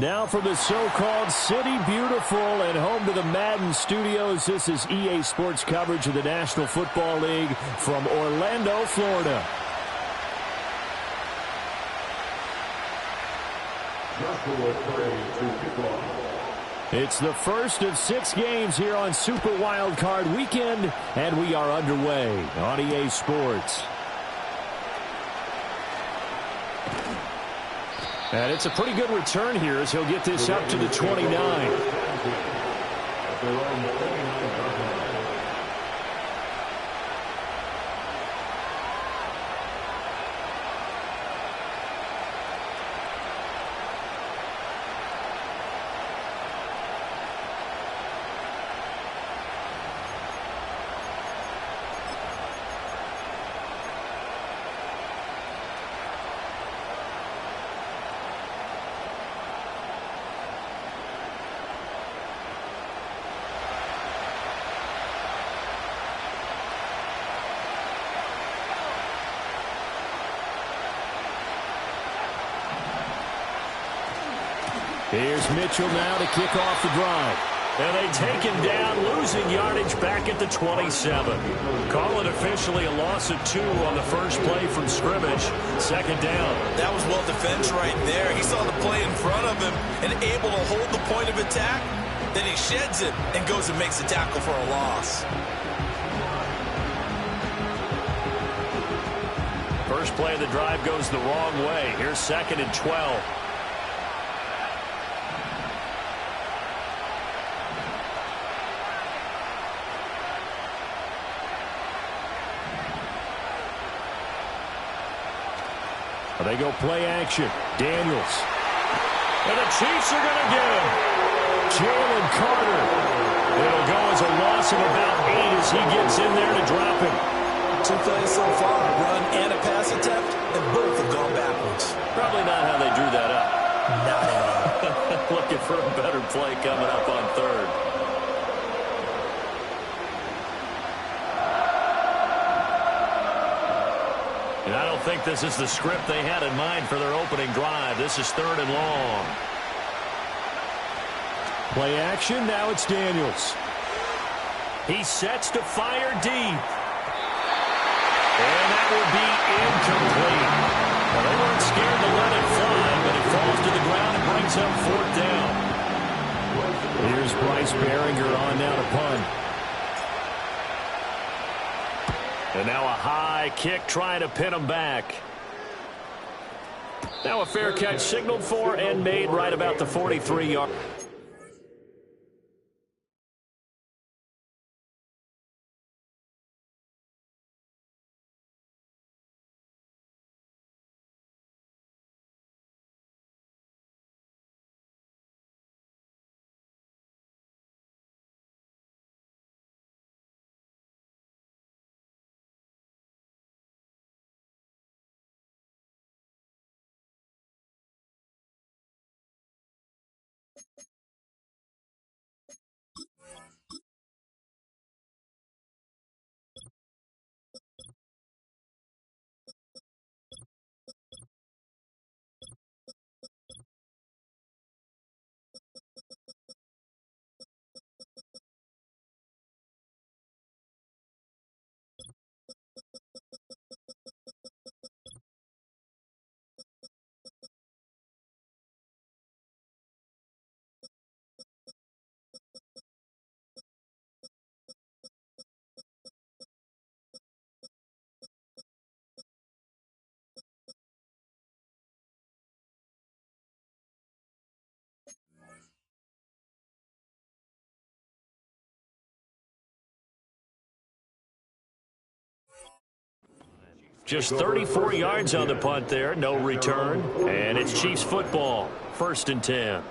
Now from the so-called City Beautiful and home to the Madden Studios, this is EA Sports coverage of the National Football League from Orlando, Florida. It's the first of 6 games here on Super Wild Card Weekend, and we are underway on EA Sports. And it's a pretty good return here as he'll get this up to the 29. Here's Mitchell now to kick off the drive. And they take him down, losing yardage back at the 27. Call it officially a loss of 2 on the first play from scrimmage. Second down. That was well defense right there. He saw the play in front of him and able to hold the point of attack. Then he sheds it and goes and makes a tackle for a loss. First play of the drive goes the wrong way. Here's 2nd and 12. They go play action. Daniels. And the Chiefs are going to get him. Jalen Carter. It'll go as a loss of about 8 as he gets in there to drop him. 2 plays so far, a run and a pass attempt, and both have gone backwards. Probably not how they drew that up. Not at all. Looking for a better play coming up on 3rd. And I don't think this is the script they had in mind for their opening drive. This is 3rd and long. Play action. Now it's Daniels. He sets to fire deep. And that will be incomplete. Well, they weren't scared to let it fly, but it falls to the ground and brings up 4th down. Here's Bryce Behringer on now to punt. And now a high kick trying to pin him back. Now a fair catch signaled for and made right about the 43-yard. Just 34 yards on the punt there, no return. And it's Chiefs football, 1st and 10.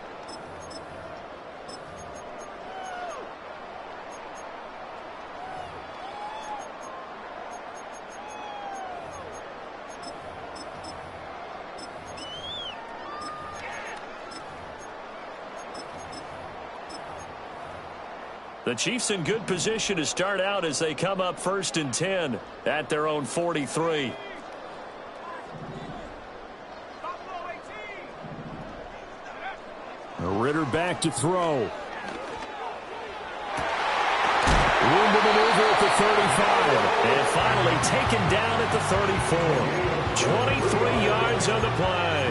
The Chiefs in good position to start out as they come up 1st and 10 at their own 43. Ritter back to throw. Room to maneuver at the 35. And finally taken down at the 34. 23 yards on the play.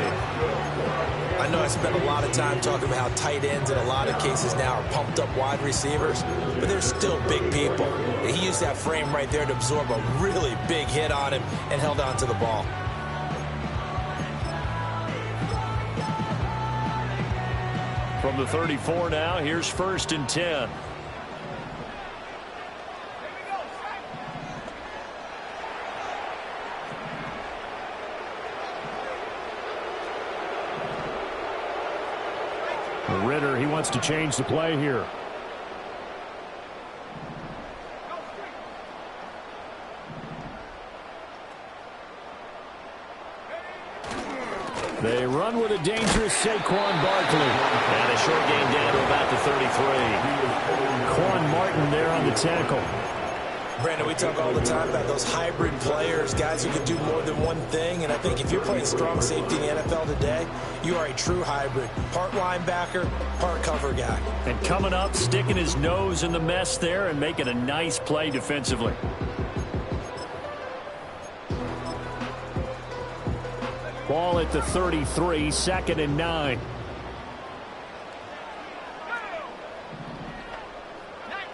I know I spent a lot of time talking about how tight ends in a lot of cases now are pumped up wide receivers, but they're still big people. He used that frame right there to absorb a really big hit on him and held on to the ball. From the 34 now, here's 1st and 10. Ritter, he wants to change the play here. They run with a dangerous Saquon Barkley. And a short gain down to about the 33. Quan Martin there on the tackle. Brandon, we talk all the time about those hybrid players, guys who can do more than one thing, and I think if you're playing strong safety in the NFL today, you are a true hybrid. Part linebacker, part cover guy. And coming up, sticking his nose in the mess there and making a nice play defensively. Ball at the 33, 2nd and 9.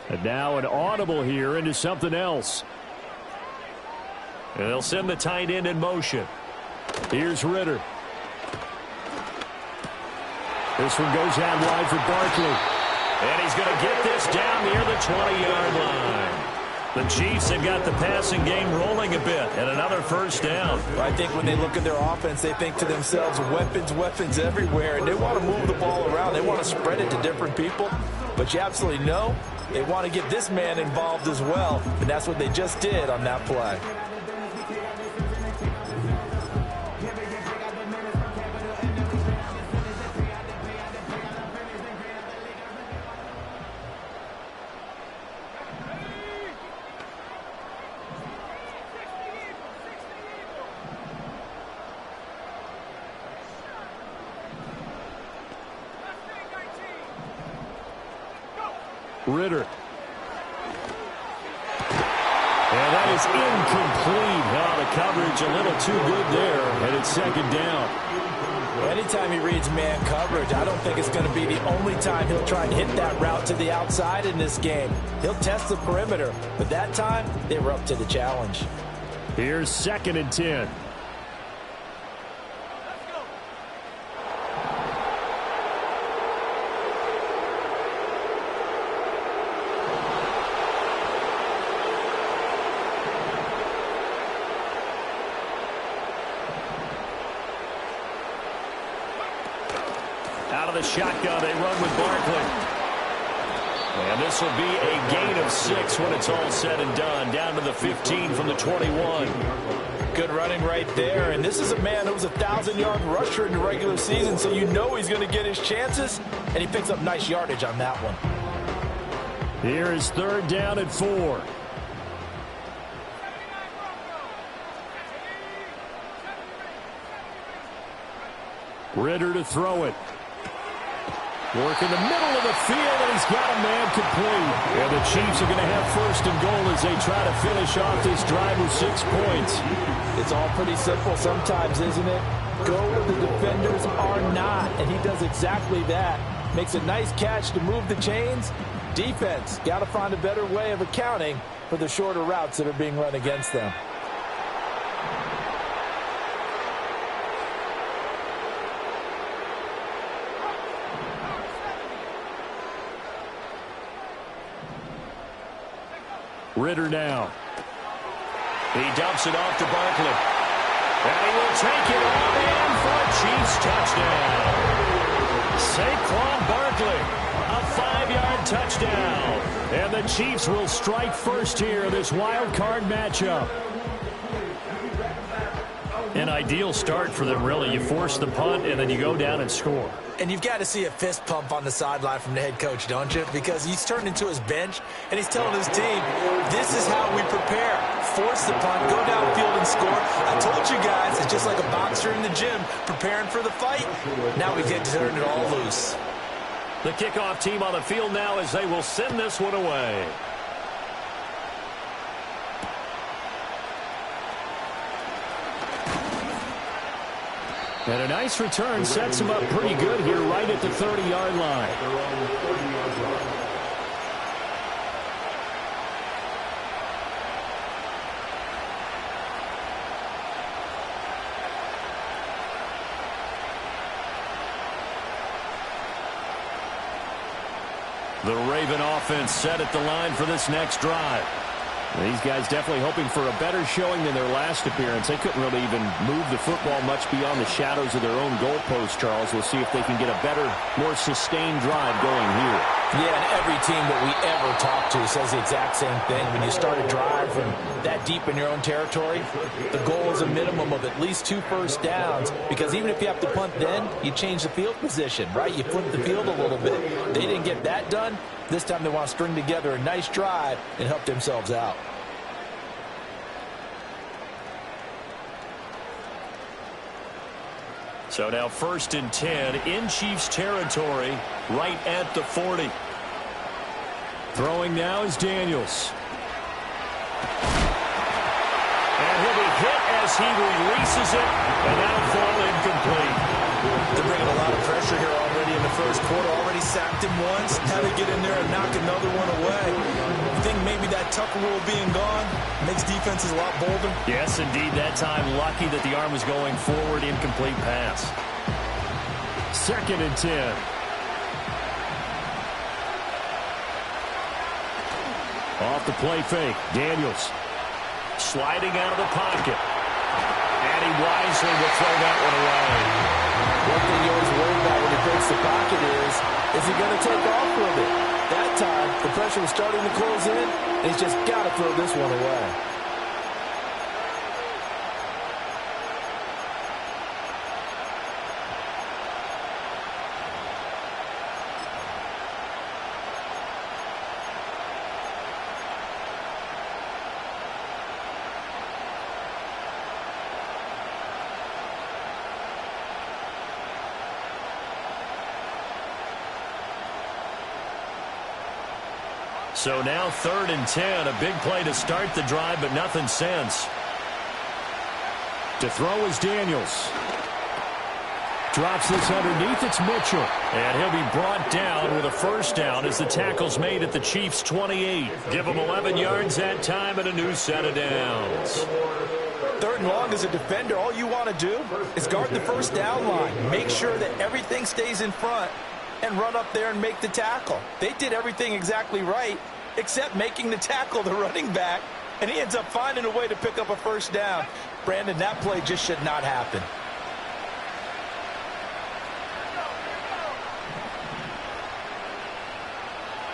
And now an audible here into something else. And they'll send the tight end in motion. Here's Ritter. This one goes out wide for Barkley. And he's going to get this down near the 20-yard line. The Chiefs have got the passing game rolling a bit, and another 1st down. I think when they look at their offense, they think to themselves, weapons, weapons everywhere, and they want to move the ball around. They want to spread it to different people, but you absolutely know they want to get this man involved as well, and that's what they just did on that play. Ritter. And that is incomplete. Oh, the coverage a little too good there, and it's 2nd down. Anytime he reads man coverage, I don't think it's going to be the only time he'll try and hit that route to the outside in this game. He'll test the perimeter, but that time, they were up to the challenge. Here's 2nd and 10. Out of the shotgun, they run with Barkley. And this will be a gain of 6 when it's all said and done. Down to the 15 from the 21. Good running right there. And this is a man who was a 1,000-yard rusher in the regular season, so you know he's going to get his chances. And he picks up nice yardage on that one. Here is 3rd down at 4. Ritter to throw it. Work in the middle of the field, and he's got a man complete. And the Chiefs are going to have 1st and goal as they try to finish off this drive with 6 points. It's all pretty simple sometimes, isn't it? Go where the defenders are not, and he does exactly that. Makes a nice catch to move the chains. Defense, got to find a better way of accounting for the shorter routes that are being run against them. Ritter now. He dumps it off to Barkley. And he will take it all in for a Chiefs touchdown. Saquon Barkley, a 5-yard touchdown. And the Chiefs will strike first here in this wild card matchup. An ideal start for them, really. You force the punt, and then you go down and score. And you've got to see a fist pump on the sideline from the head coach, don't you? Because he's turned into his bench, and he's telling his team, this is how we prepare. Force the punt, go downfield and score. I told you guys, it's just like a boxer in the gym preparing for the fight. Now we get to turn it all loose. The kickoff team on the field now as they will send this one away. And a nice return sets him up pretty good here right at the 30-yard line. The Raven offense set at the line for this next drive. These guys definitely hoping for a better showing than their last appearance. They couldn't really even move the football much beyond the shadows of their own goalpost, Charles. We'll see if they can get a better, more sustained drive going here. Yeah, and every team that we ever talk to says the exact same thing. When you start a drive from that deep in your own territory, the goal is a minimum of at least 2 first downs, because even if you have to punt then, you change the field position, right? You flip the field a little bit. They didn't get that done. This time they want to string together a nice drive and help themselves out. So now 1st and 10 in Chiefs territory, right at the 40. Throwing now is Daniels. And he'll be hit as he releases it, and that'll fall incomplete. They're bringing a lot of pressure here already in the first quarter. Already sacked him once. Now they get in there and knock another one away. You think maybe that Tucker rule being gone makes defenses a lot bolder? Yes, indeed. That time, lucky that the arm was going forward. Incomplete pass. 2nd and 10. Off the play fake. Daniels sliding out of the pocket. And he wisely will throw that one away. One thing you always worry about when he breaks the pocket is he going to take off with it? That time, the pressure was starting to close in, and he's just got to throw this one away. So now 3rd and 10, a big play to start the drive, but nothing since. To throw is Daniels. Drops this underneath, it's Mitchell. And he'll be brought down with a first down as the tackle's made at the Chiefs' 28. Give them 11 yards that time and a new set of downs. 3rd and long as a defender, all you want to do is guard the first down line. Make sure that everything stays in front and run up there and make the tackle. They did everything exactly right, except making the tackle the running back, and he ends up finding a way to pick up a first down. Brandon, that play just should not happen.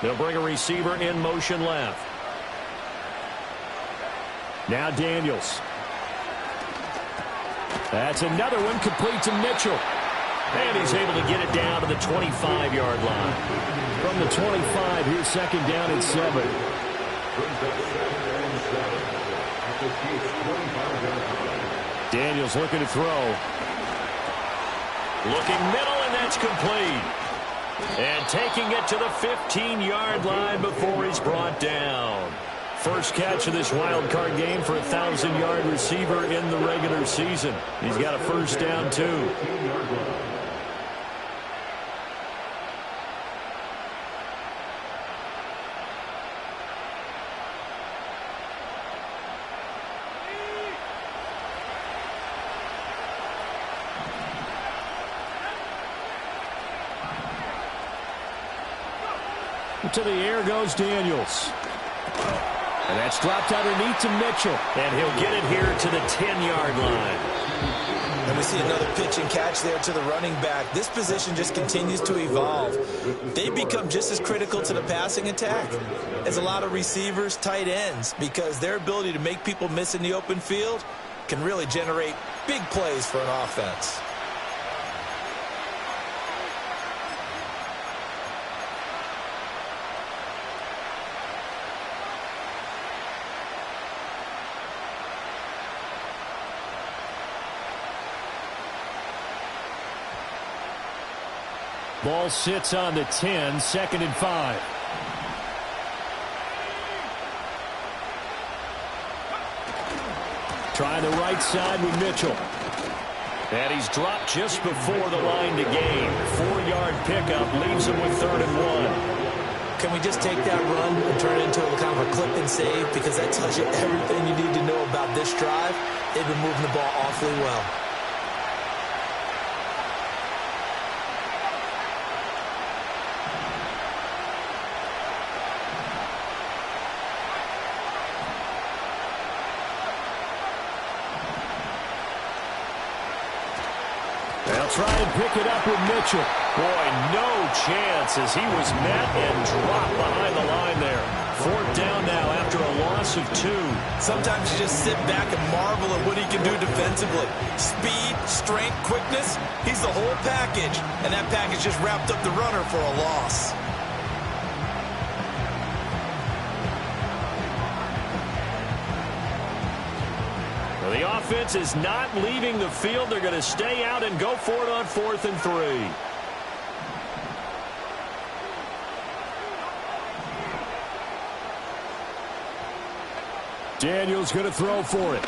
They'll bring a receiver in motion left. Now Daniels. That's another one complete to Mitchell. And he's able to get it down to the 25-yard line. From the 25, here's 2nd down and 7. Daniels looking to throw. Looking middle, and that's complete. And taking it to the 15-yard line before he's brought down. First catch of this wild card game for a 1,000-yard receiver in the regular season. He's got a first down, too. To the air goes Daniels. And that's dropped underneath to Mitchell. And he'll get it here to the 10-yard line. And we see another pitch and catch there to the running back. This position just continues to evolve. They become just as critical to the passing attack as a lot of receivers, tight ends, because their ability to make people miss in the open field can really generate big plays for an offense. Ball sits on the 10, 2nd and 5. Try the right side with Mitchell. And he's dropped just before the line to gain. 4-yard pickup leaves him with 3rd and 1. Can we just take that run and turn it into a kind of a clip and save? Because that tells you everything you need to know about this drive. They've been moving the ball awfully well. They'll try and pick it up with Mitchell. Boy, no chance as he was met and dropped behind the line there. 4th down now after a loss of 2. Sometimes you just sit back and marvel at what he can do defensively. Speed, strength, quickness, he's the whole package. And that package just wrapped up the runner for a loss. Well, the offense is not leaving the field. They're going to stay out and go for it on 4th and 3. Daniels going to throw for it.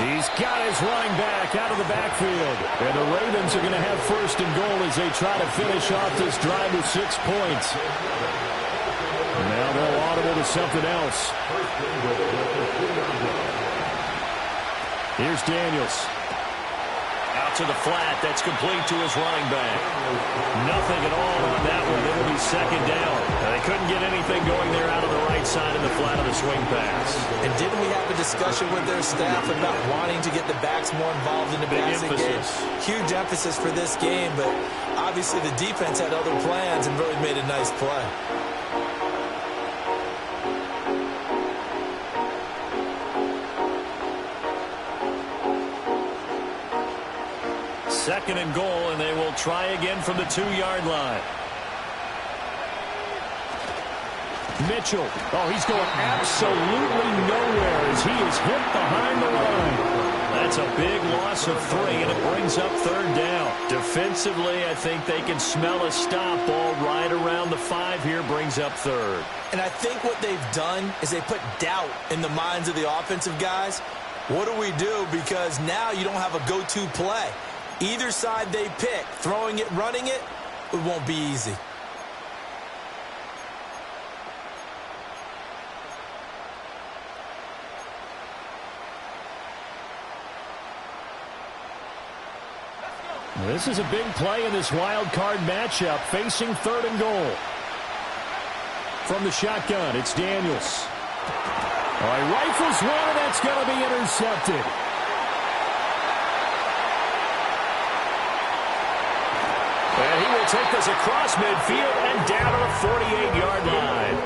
He's got his running back out of the backfield. And the Ravens are going to have 1st and goal as they try to finish off this drive with 6 points. And now they'll audible to something else. Here's Daniels. Out to the flat. That's complete to his running back. Nothing at all on that one. It'll be 2nd down. Now, they couldn't get anything going there out of the right side in the flat of the swing pass. And didn't we have a discussion with their staff about wanting to get the backs more involved in the passing game? Huge emphasis for this game, but obviously the defense had other plans and really made a nice play. 2nd and goal, and they will try again from the 2-yard line. Mitchell. Oh, he's going absolutely nowhere as he is hit behind the line. That's a big loss of 3, and it brings up 3rd down. Defensively, I think they can smell a stop ball right around the 5 here, brings up 3rd. And I think what they've done is they put doubt in the minds of the offensive guys. What do we do? Because now you don't have a go-to play. Either side they pick, throwing it, running it, it won't be easy. This is a big play in this wild card matchup, facing 3rd and goal. From the shotgun, it's Daniels. All right, rifles one, and that's going to be intercepted. And he will take this across midfield and down to the 48-yard line.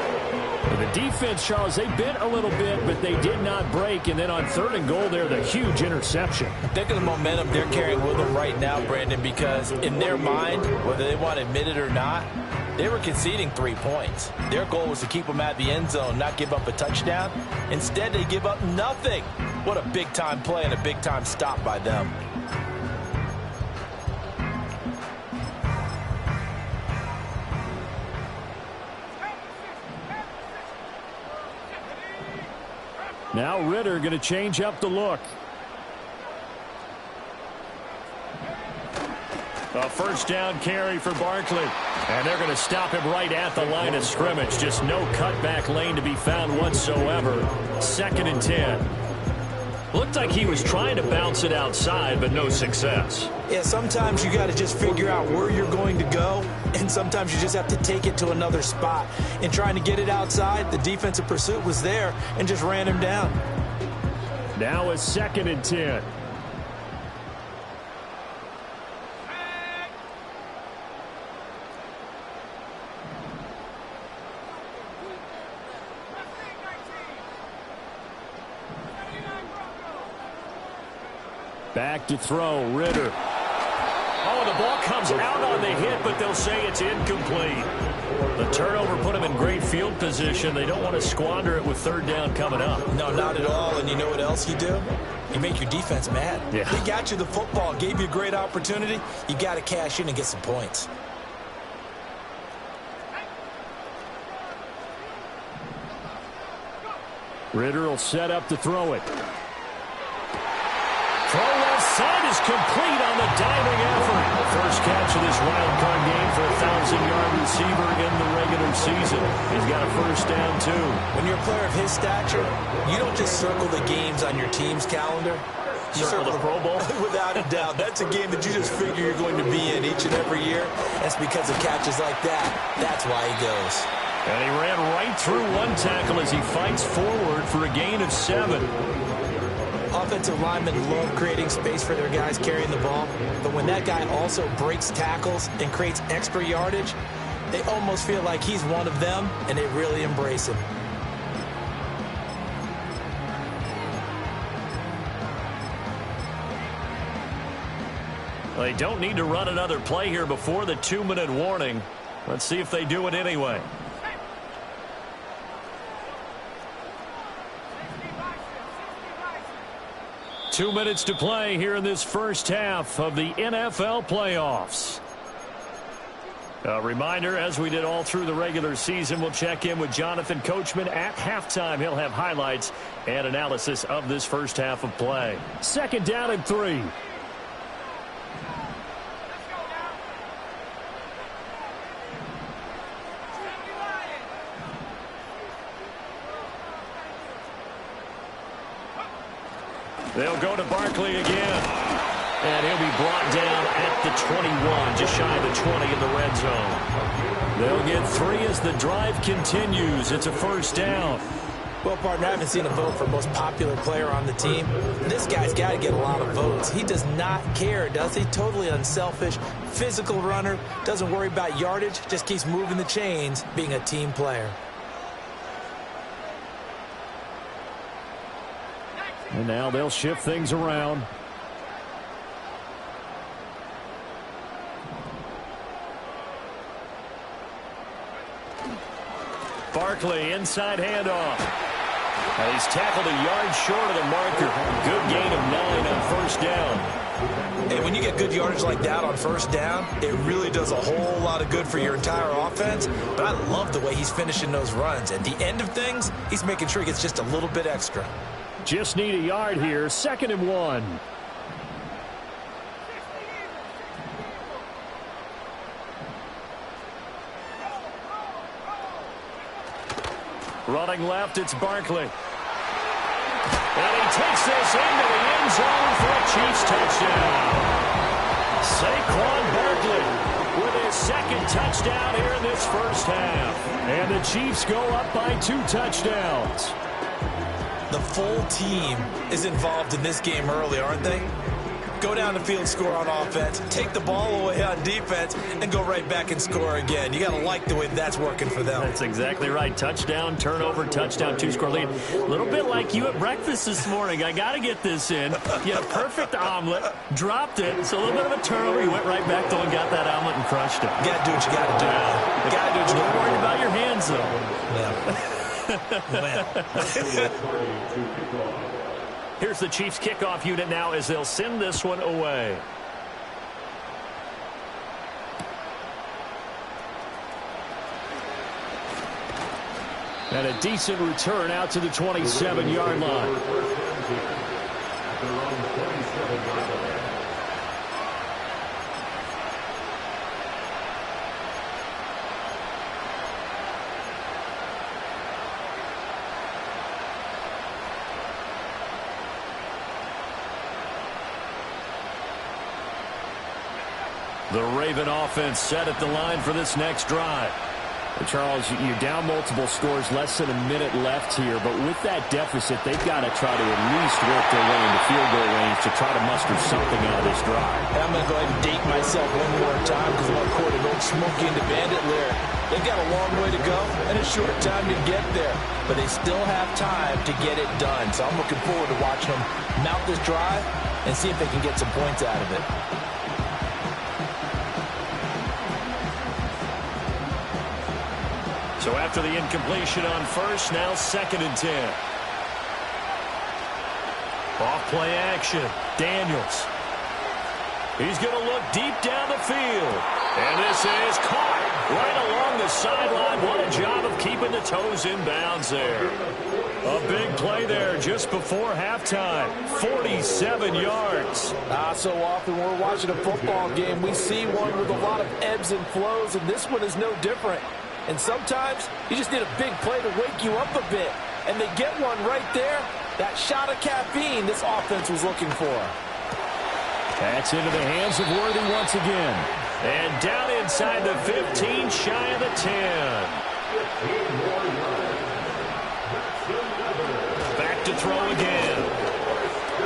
The defense, Charles, they bent a little bit, but they did not break. And then on 3rd and goal there, the huge interception. Think of the momentum they're carrying with them right now, Brandon, because in their mind, whether they want to admit it or not, they were conceding 3 points. Their goal was to keep them at the end zone, not give up a touchdown. Instead, they give up nothing. What a big-time play and a big-time stop by them. Now Ritter going to change up the look. A 1st down carry for Barkley. And they're going to stop him right at the line of scrimmage. Just no cutback lane to be found whatsoever. 2nd and 10. Looked like he was trying to bounce it outside, but no success. Yeah, sometimes you got to just figure out where you're going to go, and sometimes you just have to take it to another spot. In trying to get it outside, the defensive pursuit was there and just ran him down. Now a 2nd and 10. Back to throw, Ritter. Oh, the ball comes out on the hit, but they'll say it's incomplete. The turnover put them in great field position. They don't want to squander it with 3rd down coming up. No, not at all. And you know what else you do? You make your defense mad. Yeah. They got you the football, gave you a great opportunity. You got to cash in and get some points. Ritter will set up to throw it. Throw left side is complete on the diving effort. The first catch of this wild card game for a 1,000-yard receiver in the regular season. He's got a first down, too. When you're a player of his stature, you don't just circle the games on your team's calendar. You Circle the Pro Bowl? Without a doubt. That's a game that you just figure you're going to be in each and every year. That's because of catches like that. That's why he goes. And he ran right through one tackle as he fights forward for a gain of 7. Offensive linemen love creating space for their guys carrying the ball, but when that guy also breaks tackles and creates extra yardage, they almost feel like he's one of them, and they really embrace him. They don't need to run another play here before the 2-minute warning. Let's see if they do it anyway. Two minutes to play here in this first half of the NFL playoffs. A reminder, as we did all through the regular season, we'll check in with Jonathan Coachman at halftime. He'll have highlights and analysis of this first half of play. 2nd down and 3. They'll go to Barkley again. And he'll be brought down at the 21, just shy of the 20 in the red zone. They'll get 3 as the drive continues. It's a first down. Well, partner, I haven't seen a vote for most popular player on the team. This guy's got to get a lot of votes. He does not care, does he? Totally unselfish, physical runner, doesn't worry about yardage, just keeps moving the chains, being a team player. And now they'll shift things around. Barkley, inside handoff. And he's tackled a yard short of the marker. Good gain of 9 on first down. And when you get good yardage like that on first down, it really does a whole lot of good for your entire offense. But I love the way he's finishing those runs. At the end of things, he's making sure he gets just a little bit extra. Just need a yard here. 2nd and 1. Running left, it's Barkley. And he takes this into the end zone for a Chiefs touchdown. Saquon Barkley with his 2nd touchdown here in this first half. And the Chiefs go up by 2 touchdowns. The full team is involved in this game early, aren't they? Go down the field, score on offense, take the ball away on defense, and go right back and score again. You got to like the way that's working for them. That's exactly right. Touchdown, turnover, touchdown, 2-score lead. A little bit like you at breakfast this morning. I got to get this in. You had a perfect omelet, dropped it. So a little bit of a turnover. You went right back, though, and got that omelet and crushed it. You got to do what you got to do. You got to do what you got to do. Don't worry about your hands, though. Yeah. Here's the Chiefs kickoff unit now as they'll send this one away. And a decent return out to the 27-yard line. The Raven offense set at the line for this next drive. Charles, you're down multiple scores, less than a minute left here, but with that deficit, they've got to try to at least work their way into field goal range to try to muster something out of this drive. I'm going to go ahead and date myself one more time because I'm going to quote an old Smokey and the Bandit lyric. They've got a long way to go and a short time to get there, but they still have time to get it done. So I'm looking forward to watching them mount this drive and see if they can get some points out of it. So after the incompletion on first, now 2nd and 10. Off play action. Daniels. He's going to look deep down the field. And this is caught right along the sideline. What a job of keeping the toes in bounds there. A big play there just before halftime. 47 yards. So often we're watching a football game, we see one with a lot of ebbs and flows, and this one is no different. And sometimes you just need a big play to wake you up a bit. And they get one right there. That shot of caffeine this offense was looking for. That's into the hands of Worthy once again. And down inside the 15, shy of the 10. Back to throw again.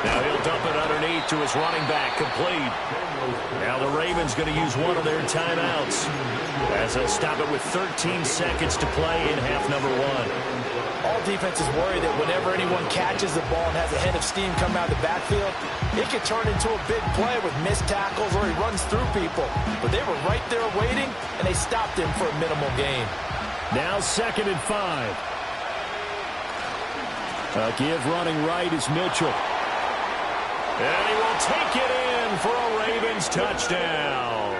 Now he'll dump it underneath to his running back, complete. Now the Ravens going to use one of their timeouts as they'll stop it with 13 seconds to play in half number 1. All defenses worry that whenever anyone catches the ball and has a head of steam come out of the backfield, it can turn into a big play with missed tackles or he runs through people. But they were right there waiting, and they stopped him for a minimal gain. Now 2nd and 5. A give running right is Mitchell. And he will take it in for a Ravens touchdown.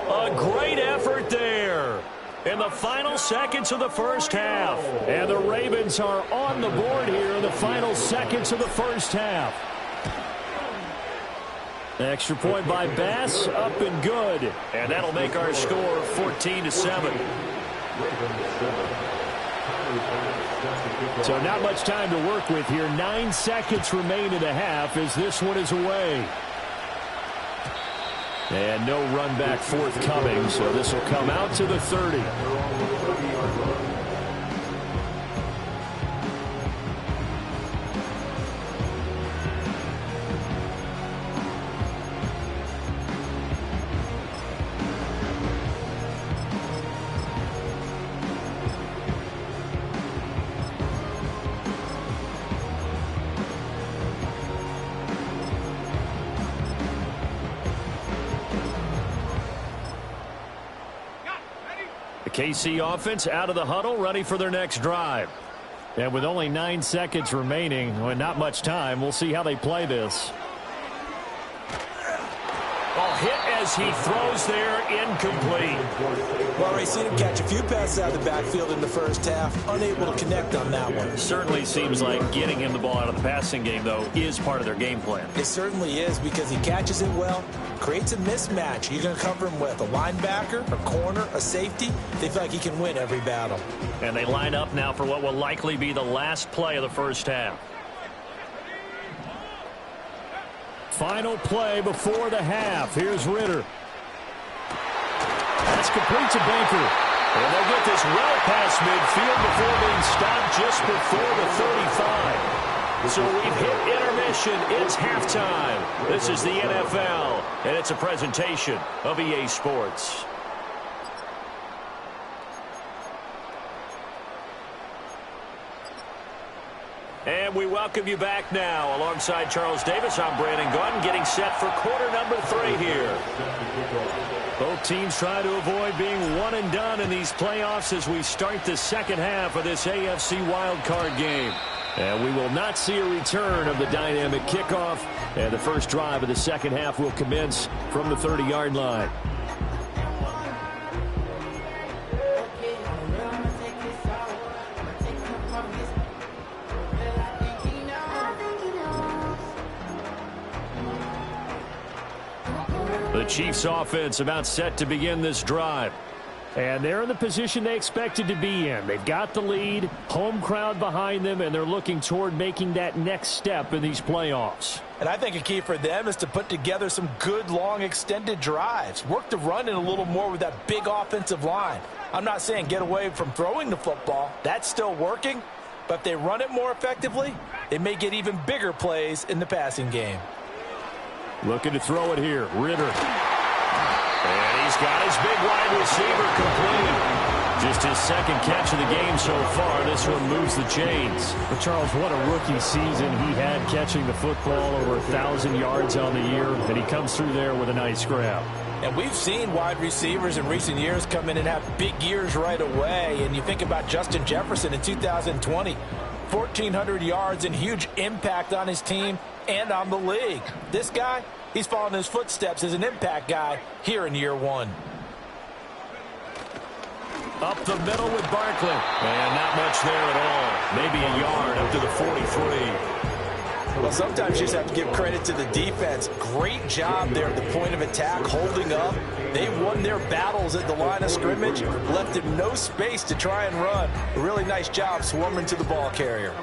A great effort there in the final seconds of the first half. And the Ravens are on the board here in the final seconds of the first half. Extra point by Bass, up and good. And that'll make our score 14-7. So not much time to work with here. 9 seconds remain in the half as this one is away. And no run back forthcoming, so this will come out to the 30. KC offense out of the huddle, ready for their next drive. And with only 9 seconds remaining, well, not much time, we'll see how they play this. Ball hit as he throws there, incomplete. Well, Ray, seen him catch a few passes out of the backfield in the first half, unable to connect on that one. Certainly seems like getting him the ball out of the passing game, though, is part of their game plan. It certainly is, because he catches it well, creates a mismatch. You're going to cover him with a linebacker, a corner, a safety. They feel like he can win every battle. And they line up now for what will likely be the last play of the first half. Final play before the half. Here's Ritter. That's complete to Baker. And they'll get this well past midfield before being stopped just before the 35. So we've hit intermission. It's halftime. This is the NFL, and it's a presentation of EA Sports. And we welcome you back now. Alongside Charles Davis, I'm Brandon Gordon, getting set for quarter number 3 here. Both teams try to avoid being one and done in these playoffs as we start the second half of this AFC wildcard game. And we will not see a return of the dynamic kickoff. And the first drive of the second half will commence from the 30-yard line. The Chiefs offense about set to begin this drive. And they're in the position they expected to be in. They've got the lead, home crowd behind them, and they're looking toward making that next step in these playoffs. And I think a key for them is to put together some good, long, extended drives. Work the run in a little more with that big offensive line. I'm not saying get away from throwing the football. That's still working. But if they run it more effectively, they may get even bigger plays in the passing game. Looking to throw it here. Ritter. And he's got his big wide receiver complete. Just his second catch of the game so far. This one moves the chains. But Charles, what a rookie season he had catching the football, over 1,000 yards on the year. And he comes through there with a nice grab. And we've seen wide receivers in recent years come in and have big years right away. And you think about Justin Jefferson in 2020. 1,400 yards and huge impact on his team and on the league. This guy, he's following his footsteps as an impact guy here in year 1. Up the middle with Barkley. And not much there at all. Maybe a yard up to the 43. Well, sometimes you just have to give credit to the defense. Great job there at the point of attack, holding up. They won their battles at the line of scrimmage, left him no space to try and run. A really nice job swarming to the ball carrier.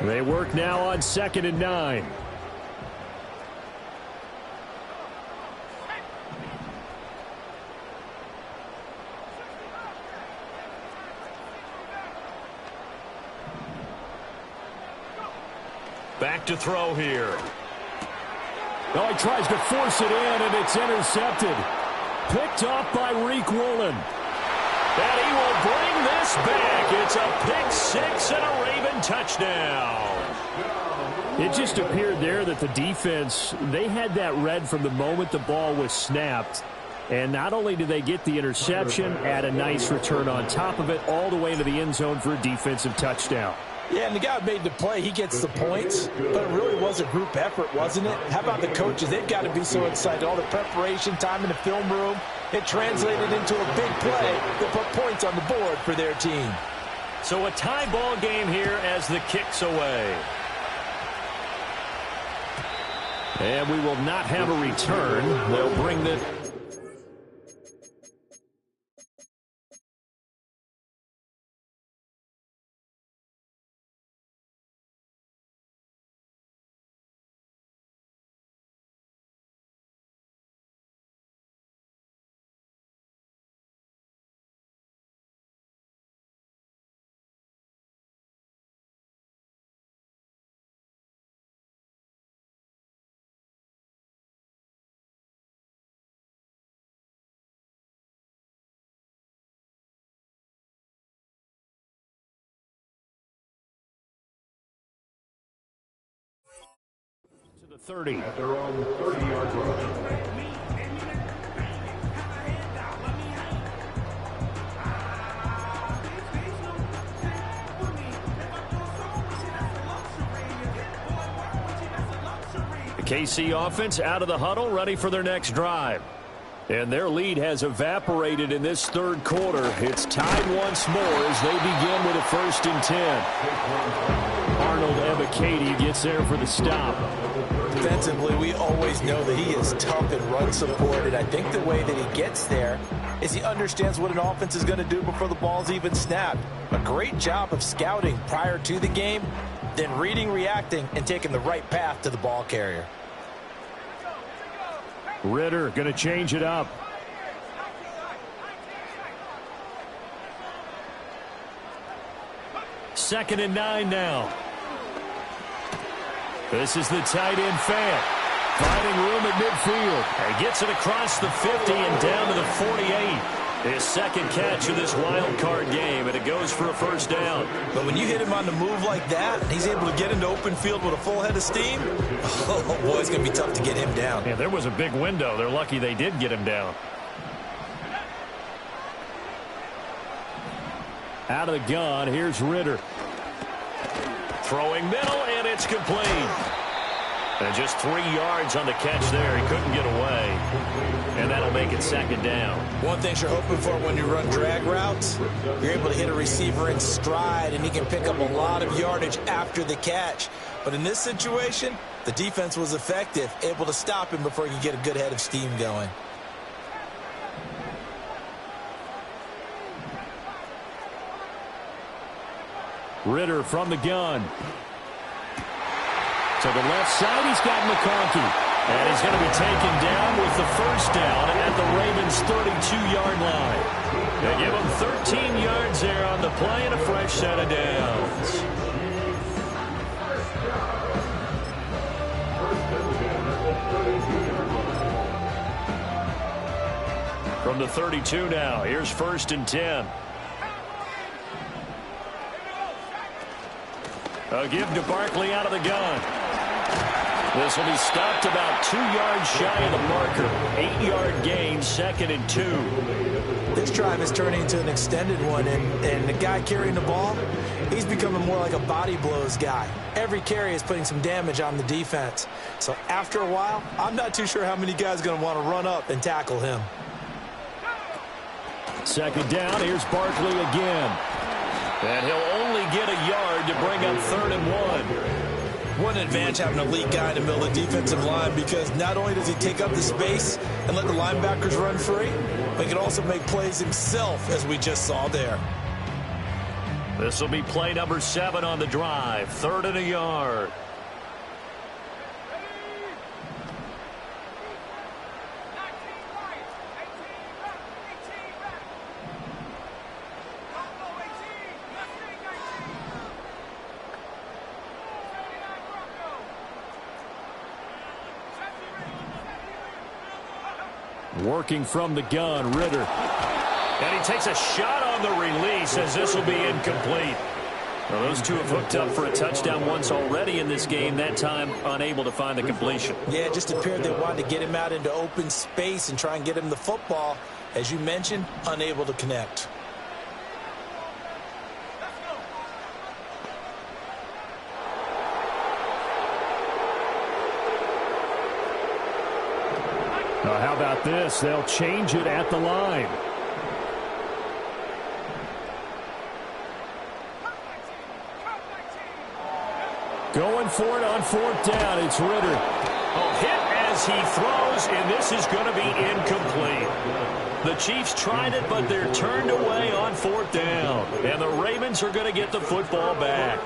They work now on 2nd and 9. Back to throw here. Oh, he tries to force it in, and it's intercepted. Picked off by Reek Woolen. And he will bring this back. It's a pick six and a Raven touchdown. It just appeared there that the defense, they had that read from the moment the ball was snapped. And not only did they get the interception, add a nice return on top of it, all the way into the end zone for a defensive touchdown. Yeah, and the guy who made the play, he gets the points, but it really was a group effort, wasn't it? How about the coaches? They've got to be so excited. All the preparation time in the film room, it translated into a big play that put points on the board for their team. So a tie ball game here as the kick's away. And we will not have a return. They'll bring the... to the 30. At their own 30-yard line. The KC offense out of the huddle, ready for their next drive. And their lead has evaporated in this third quarter. It's tied once more as they begin with a 1st and 10. Arnold Ebiketie gets there for the stop. Defensively, we always know that he is tough in run support, and I think the way that he gets there is he understands what an offense is going to do before the ball's even snapped. A great job of scouting prior to the game, then reading, reacting, and taking the right path to the ball carrier. Ritter going to change it up. Second and 9 now. This is the tight end Fant. Finding room at midfield. And gets it across the 50 and down to the 48. His second catch of this wild card game, and it goes for a 1st down. But when you hit him on the move like that, he's able to get into open field with a full head of steam. Oh, boy, it's going to be tough to get him down. Yeah, there was a big window. They're lucky they did get him down. Out of the gun, here's Ritter. Throwing middle, and it's complete. And just 3 yards on the catch there. He couldn't get away. And that'll make it 2nd down. One thing you're hoping for when you run drag routes, you're able to hit a receiver in stride, and he can pick up a lot of yardage after the catch. But in this situation, the defense was effective, able to stop him before he could get a good head of steam going. Ritter from the gun. To the left side, he's got McConkey. And he's going to be taken down with the 1st down at the Ravens' 32-yard line. They give him 13 yards there on the play and a fresh set of downs. From the 32 now, here's 1st and 10. A give to Barkley out of the gun. This will be stopped about 2 yards shy of the marker. 8-yard gain, 2nd and 2. This drive is turning into an extended one, and the guy carrying the ball, he's becoming more like a body blows guy. Every carry is putting some damage on the defense. So after a while, I'm not too sure how many guys are going to want to run up and tackle him. Second down, here's Barkley again. And he'll only get a yard to bring up 3rd and 1. What an advantage having an elite guy in the middle of the defensive line, because not only does he take up the space and let the linebackers run free, but he can also make plays himself, as we just saw there. This will be play number 7 on the drive. 3rd and a yard. Working from the gun, Ritter. And he takes a shot on the release as this will be incomplete. Well, those two have hooked up for a touchdown once already in this game, that time unable to find the completion. Yeah, it just appeared they wanted to get him out into open space and try and get him the football. As you mentioned, unable to connect. Now, how about this? They'll change it at the line. Going for it on 4th down. It's Ritter. Oh, hit as he throws, and this is going to be incomplete. The Chiefs tried it, but they're turned away on 4th down. And the Ravens are going to get the football back.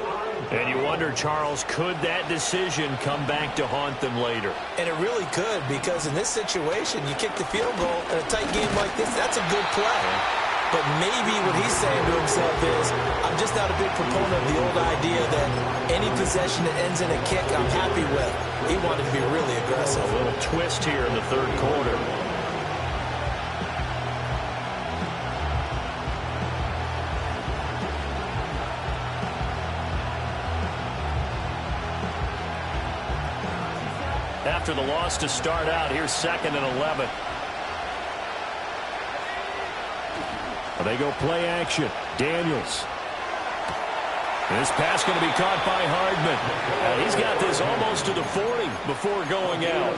And you wonder, Charles, could that decision come back to haunt them later? And it really could, because in this situation, you kick the field goal in a tight game like this, that's a good play. But maybe what he's saying to himself is, I'm just not a big proponent of the old idea that any possession that ends in a kick I'm happy with. He wanted to be really aggressive. A little twist here in the 3rd quarter. After the loss to start out, here's 2nd and 11. They go play action. Daniels. This pass going to be caught by Hardman. He's got this almost to the 40 before going out.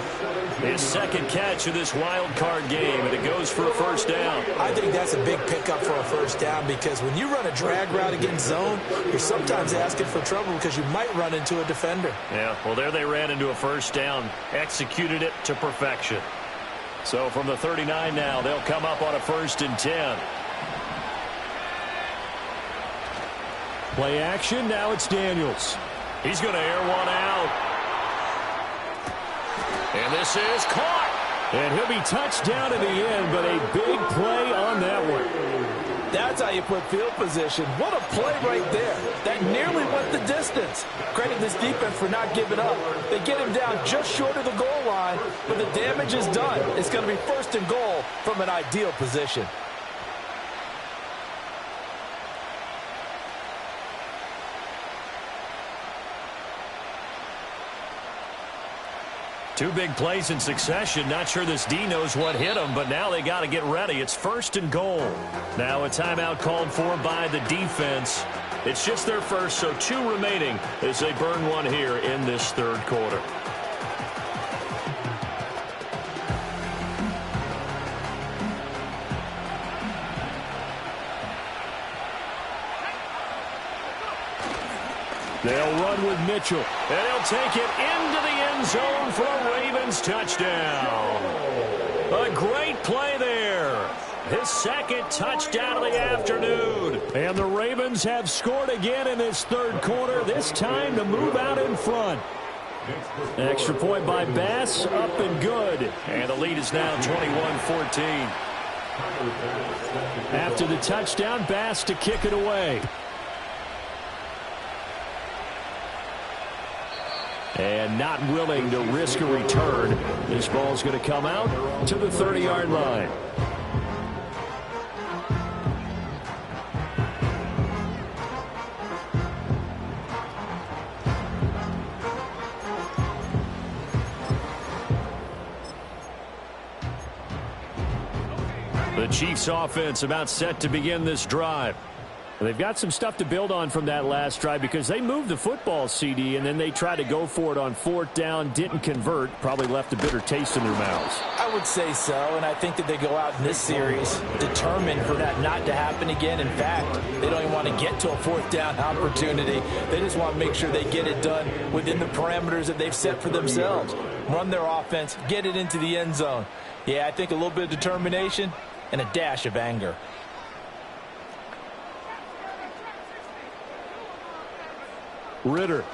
His 2nd catch of this wild card game, and it goes for a 1st down. I think that's a big pickup for a 1st down, because when you run a drag route against zone, you're sometimes asking for trouble because you might run into a defender. Yeah, well, there they ran into a 1st down, executed it to perfection. So from the 39 now, they'll come up on a 1st and 10. Play action, now it's Daniels. He's going to air one out. And this is caught. And he'll be touched down in the end, but a big play on that one. That's how you put field position. What a play right there. That nearly went the distance. Credit this defense for not giving up. They get him down just short of the goal line, but the damage is done. It's going to be 1st and goal from an ideal position. Two big plays in succession. Not sure this D knows what hit him, but now they got to get ready. It's 1st and goal. Now a timeout called for by the defense. It's just their first, so 2 remaining as they burn one here in this 3rd quarter. They'll run with Mitchell, and he'll take it into the end zone for a Ravens touchdown. A great play there. His 2nd touchdown of the afternoon. And the Ravens have scored again in this 3rd quarter, this time to move out in front. Extra point by Bass, up and good. And the lead is now 21-14. After the touchdown, Bass to kick it away. And not willing to risk a return. This ball's going to come out to the 30-yard line. The Chiefs offense about set to begin this drive. They've got some stuff to build on from that last drive because they moved the football, CD, and then they tried to go for it on 4th down, didn't convert, probably left a bitter taste in their mouths. I would say so, and I think that they go out in this series determined for that not to happen again. In fact, they don't even want to get to a 4th down opportunity. They just want to make sure they get it done within the parameters that they've set for themselves. Run their offense, get it into the end zone. Yeah, I think a little bit of determination and a dash of anger. Ritter.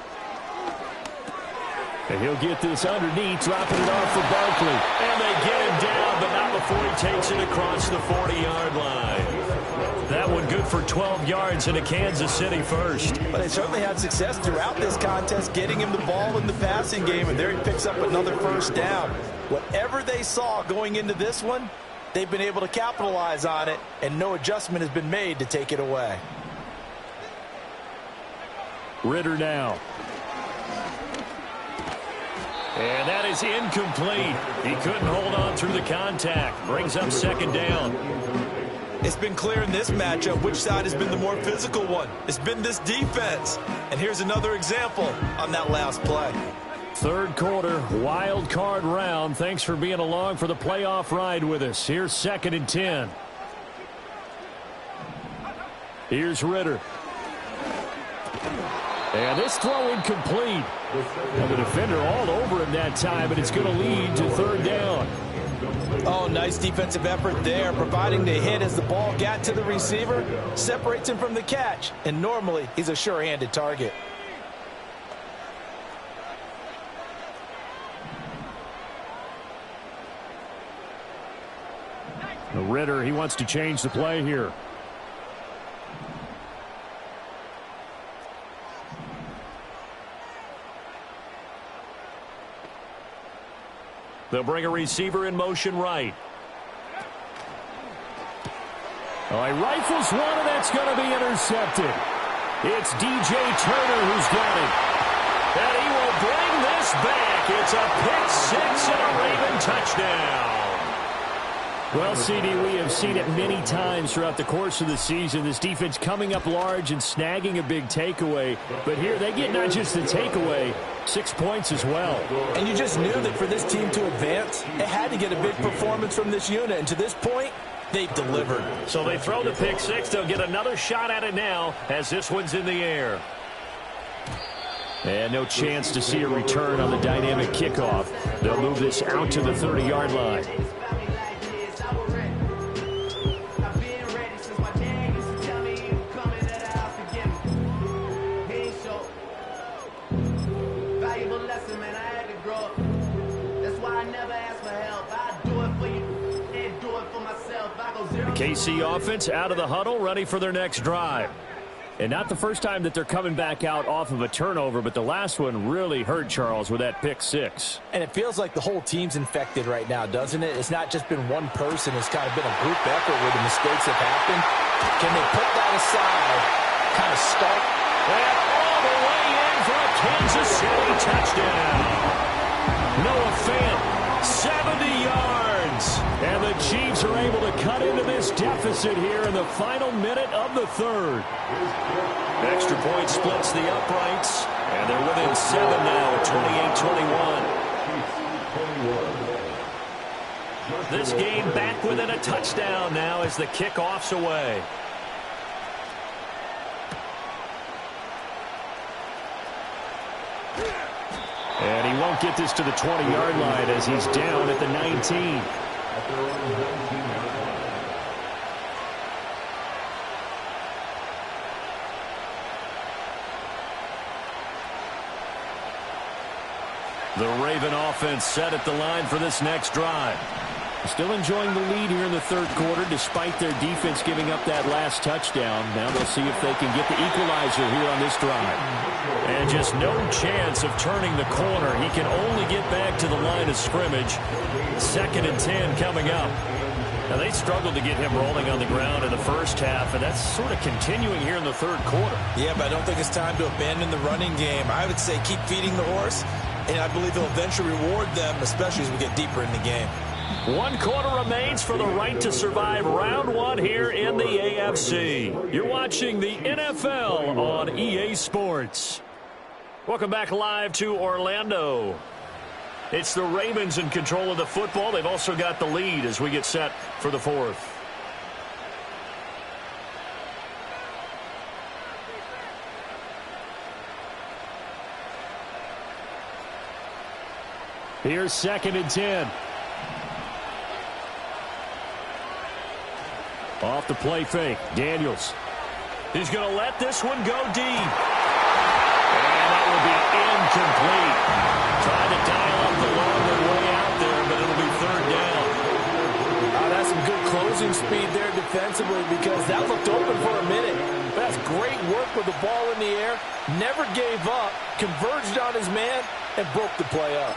And he'll get this underneath, dropping it off for Barkley. And they get him down, but not before he takes it across the 40-yard line. That one good for 12 yards into Kansas City first. But they certainly had success throughout this contest, getting him the ball in the passing game, and there he picks up another 1st down. Whatever they saw going into this one, they've been able to capitalize on it, and no adjustment has been made to take it away. Ritter now. And that is incomplete. He couldn't hold on through the contact. Brings up 2nd down. It's been clear in this matchup which side has been the more physical one. It's been this defense. And here's another example on that last play. 3rd quarter, wild card round. Thanks for being along for the playoff ride with us. Here's 2nd and 10. Here's Ritter. And this throw incomplete. And the defender all over him that time, and it's going to lead to 3rd down. Oh, nice defensive effort there, providing the hit as the ball got to the receiver, separates him from the catch, and normally he's a sure-handed target. Ritter, he wants to change the play here. They'll bring a receiver in motion right. Oh, he rifles one, and that's going to be intercepted. It's DJ Turner who's got it. And he will bring this back. It's a pick 6 and a Raven touchdown. Well, CD, we have seen it many times throughout the course of the season. This defense coming up large and snagging a big takeaway. But here they get not just the takeaway, 6 points as well. And you just knew that for this team to advance, it had to get a big performance from this unit. And to this point, they've delivered. So they throw the pick 6. They'll get another shot at it now as this one's in the air. And no chance to see a return on the dynamic kickoff. They'll move this out to the 30-yard line. KC offense out of the huddle, ready for their next drive. And not the first time that they're coming back out off of a turnover, but the last one really hurt Charles with that pick 6. And it feels like the whole team's infected right now, doesn't it? It's not just been one person. It's kind of been a group effort where the mistakes have happened. Can they put that aside, kind of start? And all the way in for a Kansas City touchdown. Noah Fant, 70 yards. And the Chiefs are able to cut into this deficit here in the final minute of the 3rd. Extra point splits the uprights, and they're within 7 now at 28-21. This game back within a touchdown now as the kickoff's away. And he won't get this to the 20-yard line as he's down at the 19. The Raven offense set at the line for this next drive. Still enjoying the lead here in the 3rd quarter despite their defense giving up that last touchdown. Now they'll see if they can get the equalizer here on this drive. And just no chance of turning the corner. He can only get back to the line of scrimmage. 2nd and 10 coming up. Now they struggled to get him rolling on the ground in the first half, and that's sort of continuing here in the 3rd quarter. Yeah, but I don't think it's time to abandon the running game. I would say keep feeding the horse, and I believe he'll eventually reward them, especially as we get deeper in the game. 1 quarter remains for the right to survive round 1 here in the AFC. You're watching the NFL on EA Sports. Welcome back live to Orlando. It's the Ravens in control of the football. They've also got the lead as we get set for the 4th. Here's 2nd and 10. Off the play fake. Daniels. He's going to let this one go deep. And that will be incomplete. Trying to dial up the longer way out there, but it'll be 3rd down. That's some good closing speed there defensively because that looked open for a minute. That's great work with the ball in the air. Never gave up. Converged on his man and broke the play up.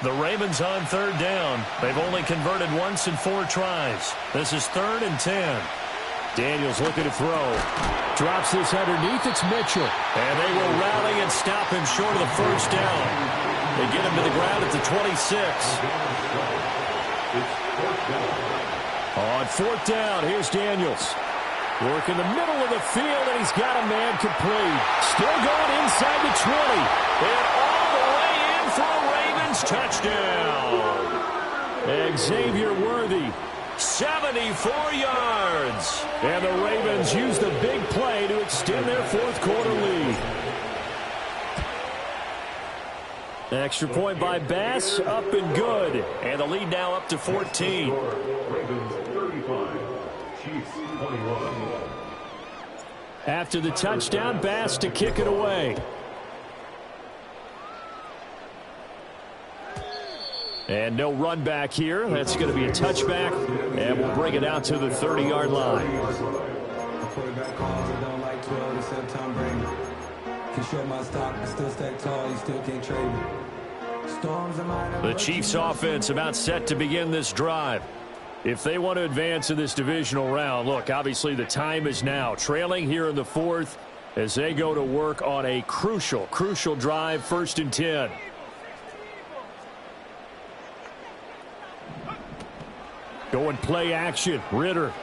The Ravens on 3rd down. They've only converted once in 4 tries. This is 3rd and 10. Daniels looking to throw. Drops this underneath. It's Mitchell. And they will rally and stop him short of the 1st down. They get him to the ground at the 26. On 4th down, here's Daniels. Work in the middle of the field, and he's got a man complete. Still going inside the 20. And all the way in for a Ravens touchdown. Xavier Worthy, 74 yards. And the Ravens use the big play to extend their 4th quarter lead. Extra point by Bass, up and good. And the lead now up to 14. Ravens 35, Chiefs 21. After the touchdown, Bass to kick it away. And no run back here. That's going to be a touchback, and we'll bring it out to the 30-yard line. The Chiefs offense about set to begin this drive. If they want to advance in this divisional round, look, obviously the time is now. Trailing here in the 4th as they go to work on a crucial drive, 1st and 10. Going play action. Ritter.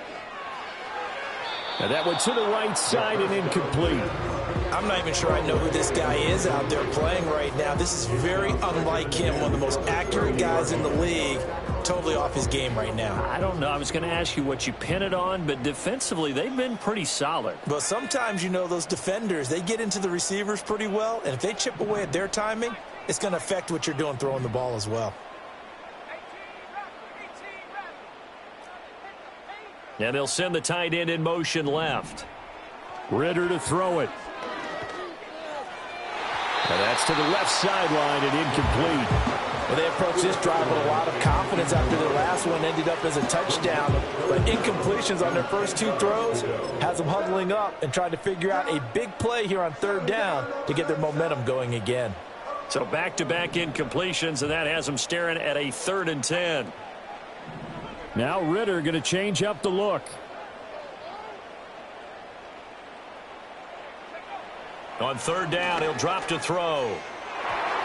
And that went to the right side and incomplete. I'm not even sure I know who this guy is out there playing right now. This is very unlike him, one of the most accurate guys in the league. Totally off his game right now. I don't know. I was going to ask you what you pin it on, but defensively, they've been pretty solid. But sometimes, you know, those defenders, they get into the receivers pretty well, and if they chip away at their timing, it's going to affect what you're doing throwing the ball as well. And they'll send the tight end in motion left. Ritter to throw it. And that's to the left sideline and incomplete. Well, they approached this drive with a lot of confidence after their last one ended up as a touchdown. But incompletions on their first 2 throws has them huddling up and trying to figure out a big play here on 3rd down to get their momentum going again. So back-to-back incompletions, and that has them staring at a 3rd and 10. Now Ritter going to change up the look. On 3rd down, he'll drop to throw.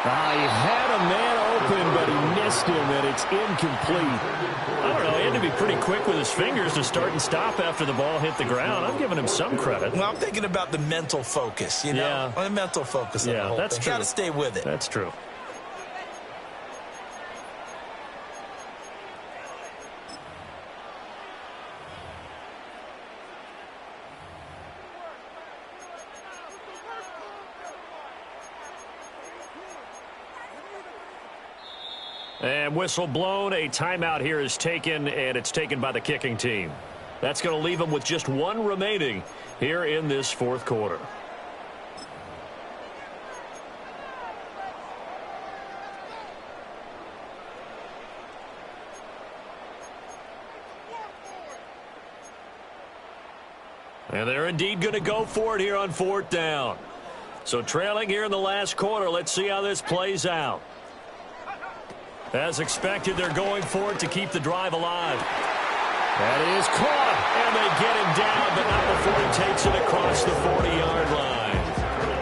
He had a man open, but he missed him, and it's incomplete. I don't know. He had to be pretty quick with his fingers to start and stop after the ball hit the ground. I'm giving him some credit. Well, I'm thinking about the mental focus, you know. The mental focus. Yeah, that's true. Got to stay with it. That's true. And whistle blown. A timeout here is taken, and it's taken by the kicking team. That's going to leave them with just 1 remaining here in this 4th quarter. And they're indeed going to go for it here on 4th down. So trailing here in the last quarter, let's see how this plays out. As expected, they're going for it to keep the drive alive. That is caught, and they get him down, but not before he takes it across the 40-yard line.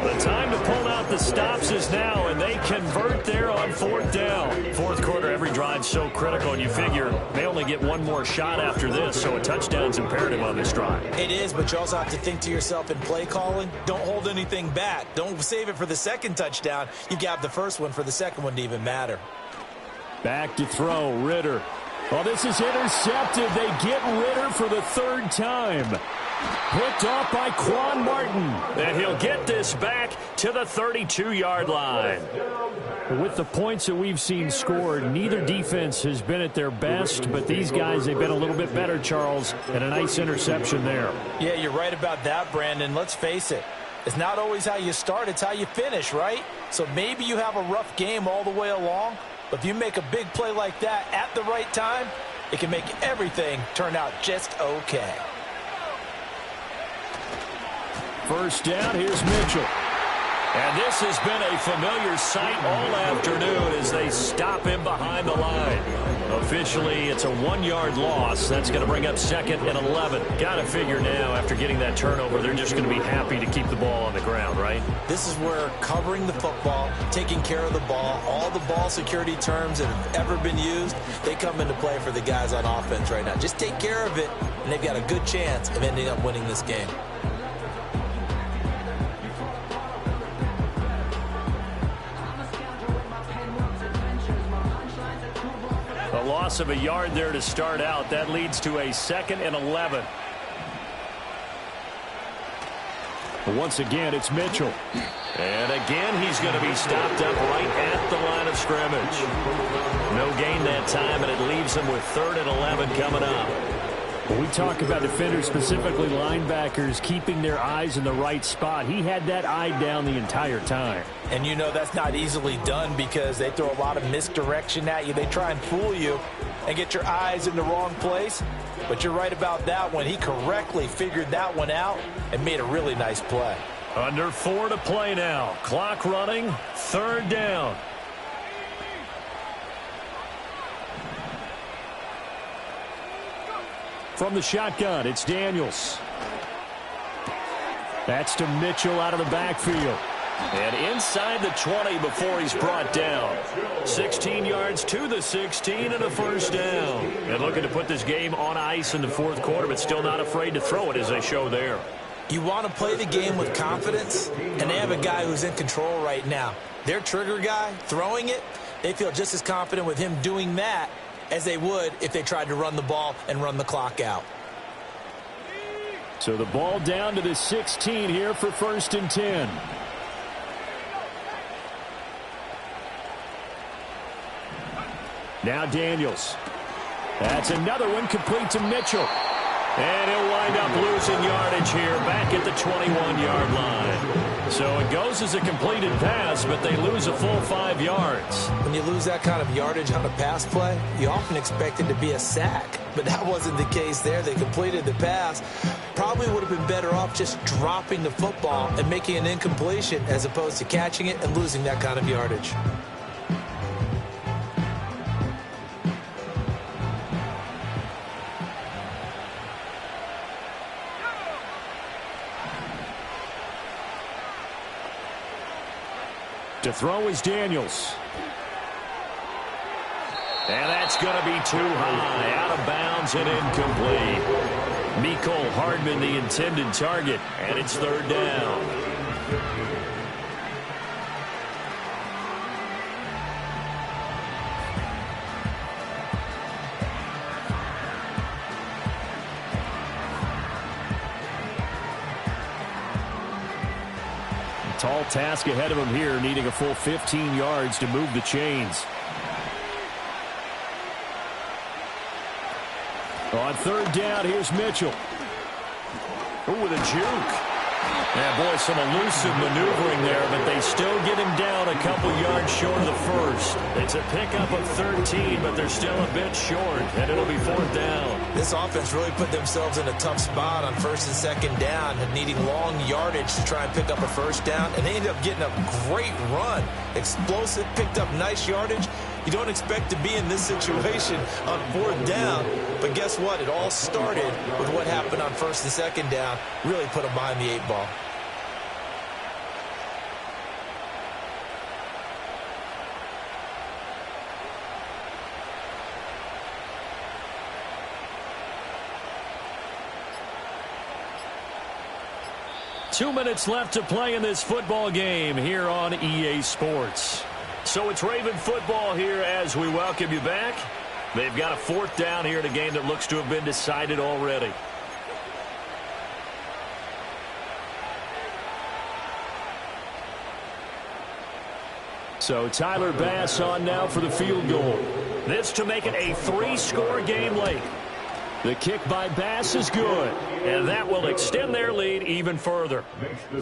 The time to pull out the stops is now, and they convert there on 4th down. Fourth quarter, every drive's so critical, and you figure they only get one more shot after this, so a touchdown's imperative on this drive. It is, but you also have to think to yourself in play calling, don't hold anything back. Don't save it for the second touchdown. You got the first one for the second one to even matter. Back to throw, Ritter. Well, this is intercepted. They get Ritter for the 3rd time. Picked off by Quan Martin. And he'll get this back to the 32-yard line. With the points that we've seen scored, neither defense has been at their best, but these guys, they've been a little bit better, Charles, and a nice interception there. Yeah, you're right about that, Brandon. Let's face it. It's not always how you start, it's how you finish, right? So maybe you have a rough game all the way along, but if you make a big play like that at the right time, it can make everything turn out just okay. First down, here's Mitchell. And this has been a familiar sight all afternoon as they stop him behind the line. Officially, it's a 1-yard loss. That's going to bring up 2nd and 11. Got to figure now, after getting that turnover, they're just going to be happy to keep the ball on the ground, right? This is where covering the football, taking care of the ball, all the ball security terms that have ever been used, they come into play for the guys on offense right now. Just take care of it, and they've got a good chance of ending up winning this game. A loss of a yard there to start out. That leads to a 2nd and 11. Once again, it's Mitchell. And again, he's going to be stopped up right at the line of scrimmage. No gain that time, and it leaves him with 3rd and 11 coming up. When we talk about defenders, specifically linebackers, keeping their eyes in the right spot, he had that eye down the entire time. And you know that's not easily done because they throw a lot of misdirection at you. They try and fool you and get your eyes in the wrong place. But you're right about that one. He correctly figured that one out and made a really nice play. Under 4 to play now. Clock running. 3rd down. From the shotgun, it's Daniels. That's to Mitchell out of the backfield. And inside the 20 before he's brought down. 16 yards to the 16 and a first down. And looking to put this game on ice in the 4th quarter, but still not afraid to throw it as they show there. You want to play the game with confidence, and they have a guy who's in control right now. Their trigger guy, throwing it, they feel just as confident with him doing that as they would if they tried to run the ball and run the clock out. So the ball down to the 16 here for 1st and 10. Now Daniels. That's another one complete to Mitchell. And he'll wind up losing yardage here back at the 21-yard line. So it goes as a completed pass, but they lose a full 5 yards. When you lose that kind of yardage on a pass play, you often expect it to be a sack. But that wasn't the case there. They completed the pass. Probably would have been better off just dropping the football and making an incompletion as opposed to catching it and losing that kind of yardage. To throw is Daniels. And that's going to be too high, out of bounds and incomplete. Mecole Hardman, the intended target, and it's 3rd down. Tall task ahead of him here, needing a full 15 yards to move the chains. On 3rd down, here's Mitchell. Ooh, with a juke. Yeah, boy, some elusive maneuvering there, but they still get him down a couple yards short of the first. It's a pickup of 13, but they're still a bit short, and it'll be 4th down. This offense really put themselves in a tough spot on 1st and 2nd down, and needing long yardage to try and pick up a first down, and they ended up getting a great run. Explosive, picked up nice yardage, You don't expect to be in this situation on 4th down. But guess what? It all started with what happened on 1st and 2nd down. Really put them behind the 8 ball. Two minutes left to play in this football game here on EA Sports. So it's Raven football here as we welcome you back. They've got a 4th down here in a game that looks to have been decided already. So Tyler Bass on now for the field goal. This to make it a 3-score game late. The kick by Bass is good, and that will extend their lead even further.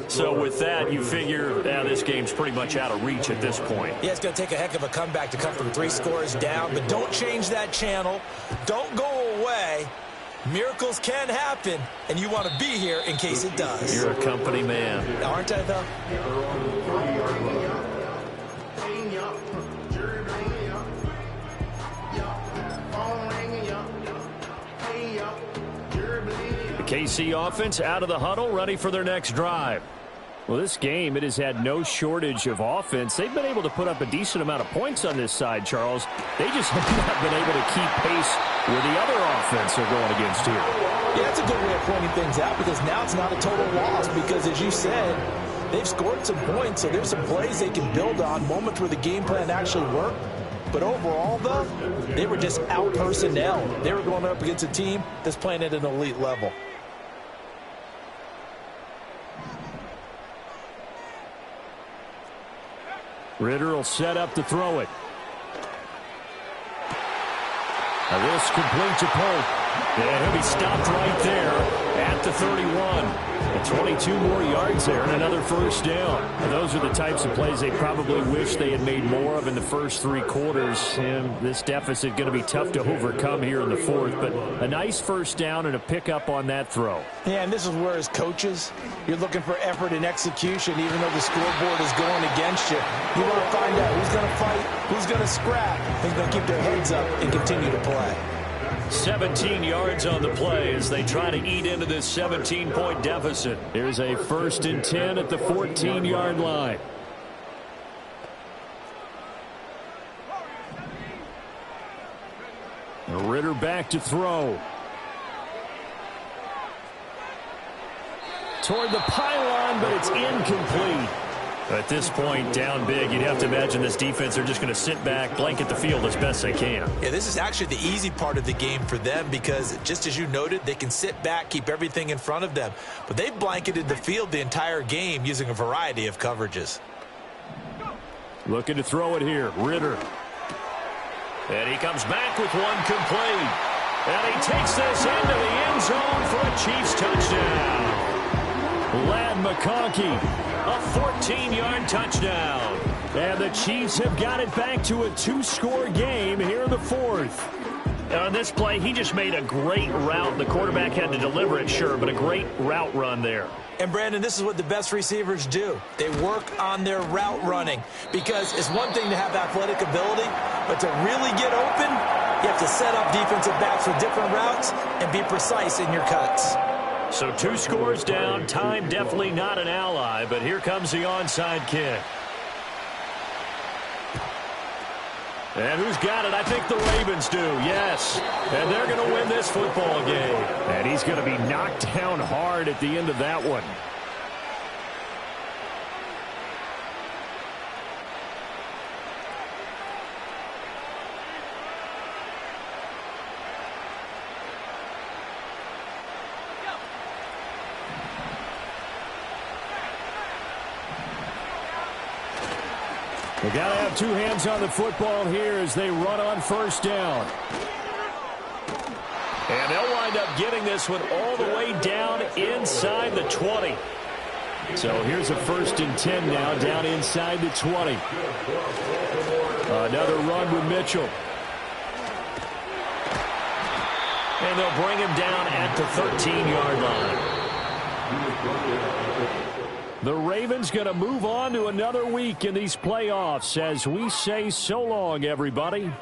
So with that, you figure this game's pretty much out of reach at this point. Yeah, it's going to take a heck of a comeback to come from 3 scores down, but don't change that channel. Don't go away. Miracles can happen, and you want to be here in case it does. You're a company man. Aren't I, though? KC offense out of the huddle, ready for their next drive. Well, this game, it has had no shortage of offense. They've been able to put up a decent amount of points on this side, Charles. They just have not been able to keep pace with the other offense they're going against here. Yeah, that's a good way of pointing things out because now it's not a total loss because, as you said, they've scored some points, so there's some plays they can build on, moments where the game plan actually worked. But overall, though, they were just out-personnel. They were going up against a team that's playing at an elite level. Ritter will set up to throw it. Now this complete to Pope. And he'll be stopped right there at the 31. And 22 more yards there and another 1st down. And those are the types of plays they probably wish they had made more of in the first 3 quarters. And this deficit going to be tough to overcome here in the 4th. But a nice 1st down and a pickup on that throw. Yeah, and this is where, as coaches, you're looking for effort and execution, even though the scoreboard is going against you. You want to find out who's going to fight, who's going to scrap, who's going to keep their heads up and continue to play. 17 yards on the play as they try to eat into this 17-point deficit. Here's a 1st and 10 at the 14-yard line. Ritter back to throw. Toward the pylon, but it's incomplete. At this point, down big, you'd have to imagine this defense are just going to sit back, blanket the field as best they can. Yeah, this is actually the easy part of the game for them because, just as you noted, they can sit back, keep everything in front of them. But they've blanketed the field the entire game using a variety of coverages. Looking to throw it here, Ritter. And he comes back with one complete. And he takes this into the end zone for a Chiefs touchdown. Lad McConkey. A 14-yard touchdown. And the Chiefs have got it back to a 2-score game here in the 4th. On this play, he just made a great route. The quarterback had to deliver it, sure, but a great route run there. And, Brandon, this is what the best receivers do. They work on their route running because it's one thing to have athletic ability, but to really get open, you have to set up defensive backs with different routes and be precise in your cuts. So 2 scores down. Time definitely not an ally, but here comes the onside kick. And who's got it? I think the Ravens do, yes. And they're going to win this football game. And he's going to be knocked down hard at the end of that one. They got to have 2 hands on the football here as they run on 1st down. And they'll wind up getting this one all the way down inside the 20. So here's a 1st and 10 now down inside the 20. Another run with Mitchell. And they'll bring him down at the 13-yard line. The Ravens going to move on to another week in these playoffs as we say so long, everybody.